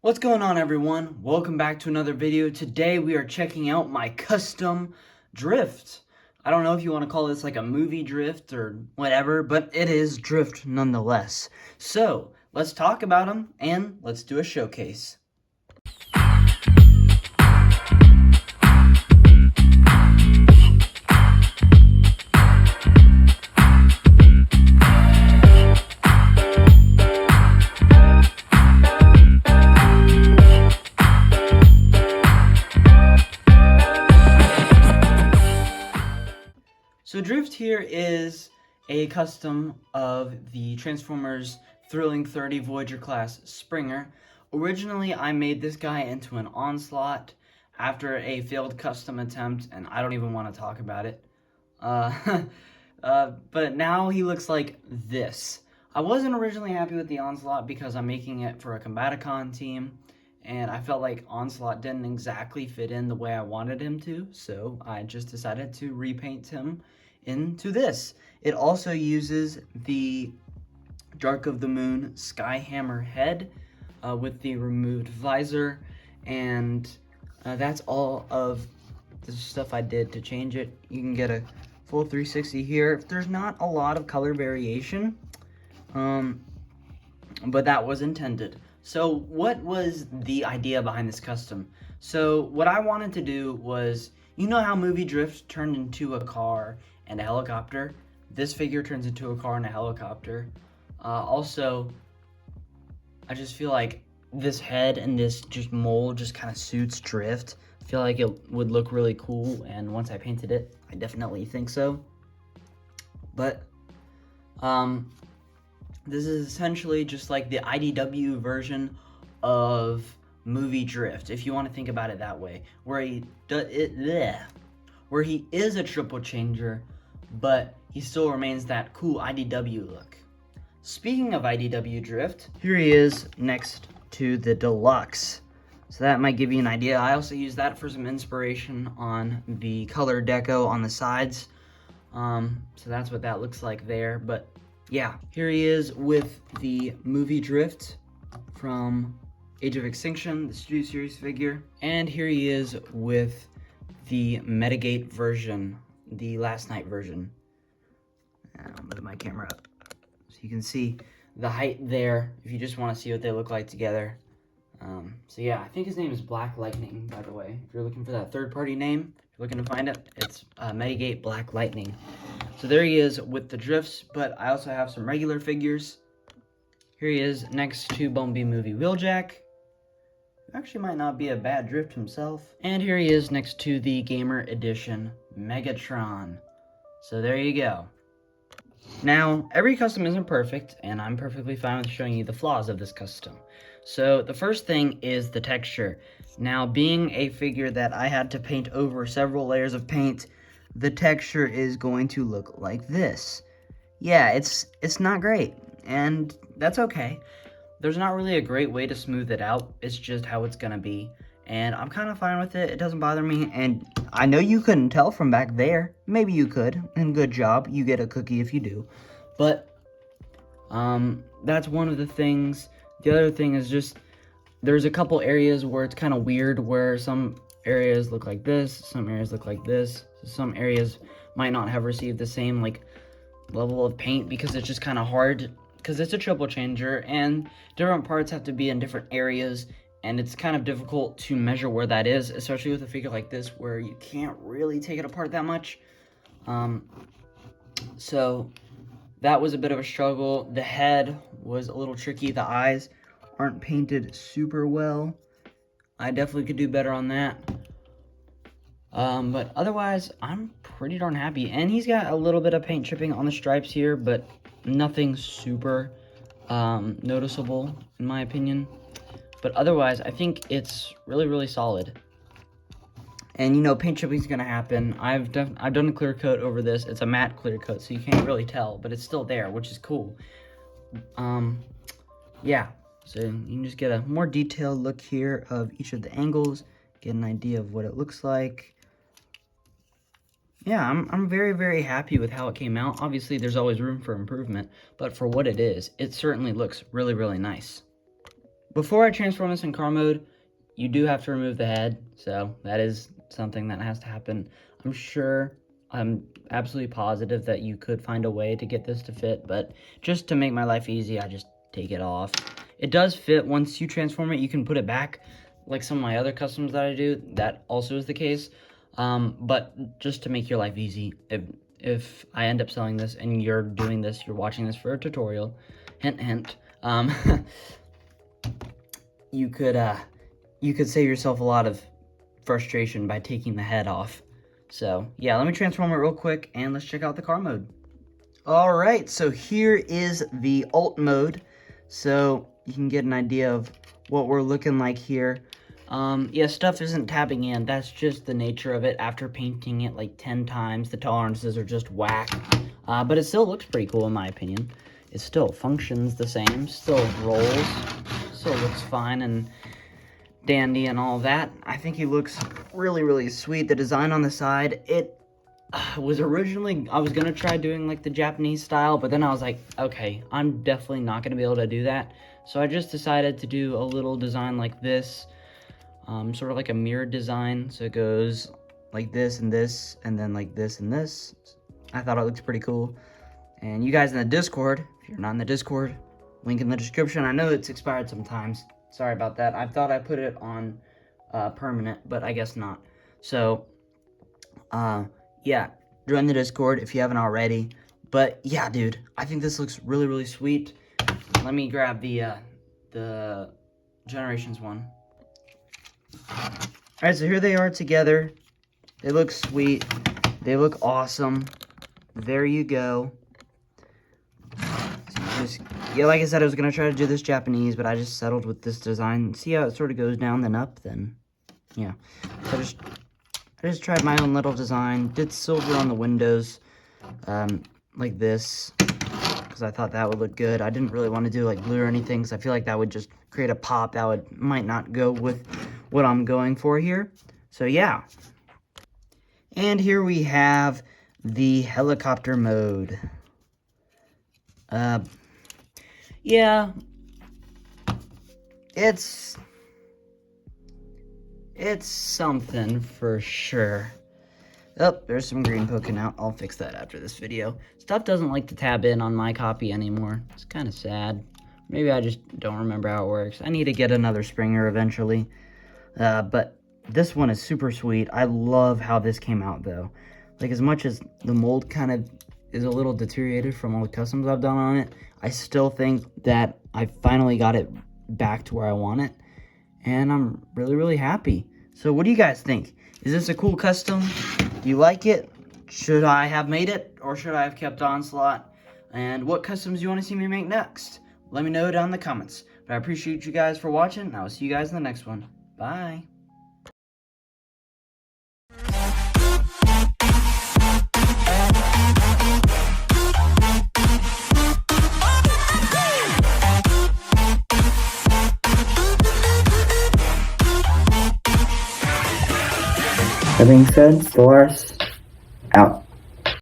What's going on, everyone? Welcome back to another video. Today we are checking out my custom drift. I don't know if you want to call this like a movie drift or whatever, but it is drift nonetheless. So let's talk about them and let's do a showcase. So Drift here is a custom of the Transformers Thrilling 30 Voyager class Springer. Originally, I made this guy into an Onslaught after a failed custom attempt, and I don't even want to talk about it. But now he looks like this. I wasn't originally happy with the Onslaught because I'm making it for a Combaticon team, and I felt like Onslaught didn't exactly fit in the way I wanted him to, so I just decided to repaint him into this. It also uses the Dark of the Moon Skyhammer head with the removed visor, and that's all of the stuff I did to change it. You can get a full 360 here. There's not a lot of color variation, but that was intended. So what was the idea behind this custom? So what I wanted to do was, you know how movie drift turned into a car and a helicopter? This figure turns into a car and a helicopter. Also, I just feel like this head and this just mold just kind of suits drift. I feel like it would look really cool, and once I painted it, I definitely think so. But this is essentially just like the IDW version of movie drift, if you want to think about it that way, where he is a triple changer, but he still remains that cool IDW look. Speaking of IDW drift, here he is next to the deluxe. So that might give you an idea. I also use that for some inspiration on the color deco on the sides. So that's what that looks like there. But yeah, here he is with the movie drift from Age of Extinction, the Studio Series figure. And here he is with the Metagate version, the Last Night version. I'll move my camera up so you can see the height there if you just want to see what they look like together. So yeah, I think his name is Black Lightning, by the way. If you're looking for that third-party name, if you're looking to find it, it's Metagate Black Lightning. So there he is with the drifts, but I also have some regular figures. Here he is next to Bumblebee Movie Wheeljack. Actually might not be a bad drift himself. And here he is next to the Gamer Edition Megatron. So there you go. Now, every custom isn't perfect, and I'm perfectly fine with showing you the flaws of this custom. So the first thing is the texture. Now, being a figure that I had to paint over several layers of paint, the texture is going to look like this. Yeah, it's not great, and that's okay. There's not really a great way to smooth it out. It's just how it's gonna be, and I'm kind of fine with it. It doesn't bother me, and I know you couldn't tell from back there. Maybe you could, and good job. You get a cookie if you do. But that's one of the things. The other thing is just there's a couple areas where it's kind of weird, where some areas look like this, some areas look like this. So some areas might not have received the same like level of paint because it's just kind of hard, because it's a triple changer and different parts have to be in different areas, and it's kind of difficult to measure where that is, especially with a figure like this where you can't really take it apart that much. So that was a bit of a struggle. The head was a little tricky. The eyes aren't painted super well. I definitely could do better on that. But otherwise, I'm pretty darn happy. And he's got a little bit of paint chipping on the stripes here, but nothing super noticeable in my opinion. But otherwise, I think it's really, really solid. And you know, paint chipping is gonna happen. I've done a clear coat over this. It's a matte clear coat, so you can't really tell, but it's still there, which is cool. Yeah, so you can just get a more detailed look here of each of the angles, get an idea of what it looks like. Yeah, I'm very, very happy with how it came out. Obviously, there's always room for improvement, but for what it is, it certainly looks really, really nice. before I transform this in car mode, you do have to remove the head, so that is something that has to happen. I'm absolutely positive that you could find a way to get this to fit, but just to make my life easy, I just take it off. It does fit once you transform it. You can put it back, like some of my other customs that I do. That also is the case, but just to make your life easy, if I end up selling this and you're doing this, you're watching this for a tutorial, hint, hint, you could save yourself a lot of frustration by taking the head off. So yeah, let me transform it real quick and let's check out the car mode. All right, so here is the alt mode, so you can get an idea of what we're looking like here. Yeah, stuff isn't tapping in. That's just the nature of it. After painting it like 10 times, the tolerances are just whack. But it still looks pretty cool in my opinion. It still functions the same, still rolls, still looks fine and dandy and all that. I think he looks really, really sweet. The design on the side, it was originally, I was gonna try doing like the Japanese style, but then I was like, okay, I'm definitely not gonna be able to do that. So I just decided to do a little design like this, sort of like a mirror design. So it goes like this, and then like this and this. I thought it looked pretty cool. And you guys in the Discord, if you're not in the Discord, link in the description. I know it's expired sometimes. Sorry about that. I thought I put it on permanent, but I guess not. So, yeah, join the Discord if you haven't already. But yeah, dude, I think this looks really, really sweet. Let me grab the Generations one. All right, so here they are together. They look sweet. They look awesome. There you go. Yeah, like I said, I was going to try to do this Japanese, but I just settled with this design. See how it sort of goes down, then up, then, yeah. So I just tried my own little design. Did silver on the windows, like this, because I thought that would look good. I didn't really want to do, like, blue or anything, because I feel like that would just create a pop that might not go with what I'm going for here. So, yeah. And here we have the helicopter mode. Yeah, it's something for sure. Oh, there's some green poking out. I'll fix that after this video. Stuff doesn't like to tab in on my copy anymore. It's kind of sad. Maybe I just don't remember how it works. I need to get another Springer eventually. But this one is super sweet. I love how this came out though. Like, as much as the mold kind of is a little deteriorated from all the customs I've done on it, I still think that I finally got it back to where I want it, and I'm really, really happy. So what do you guys think? Is this a cool custom? Do you like it? Should I have made it, or should I have kept Onslaught? And what customs do you want to see me make next? Let me know down in the comments. But I appreciate you guys for watching, and I will see you guys in the next one. Bye. That being said, Stellarrus out.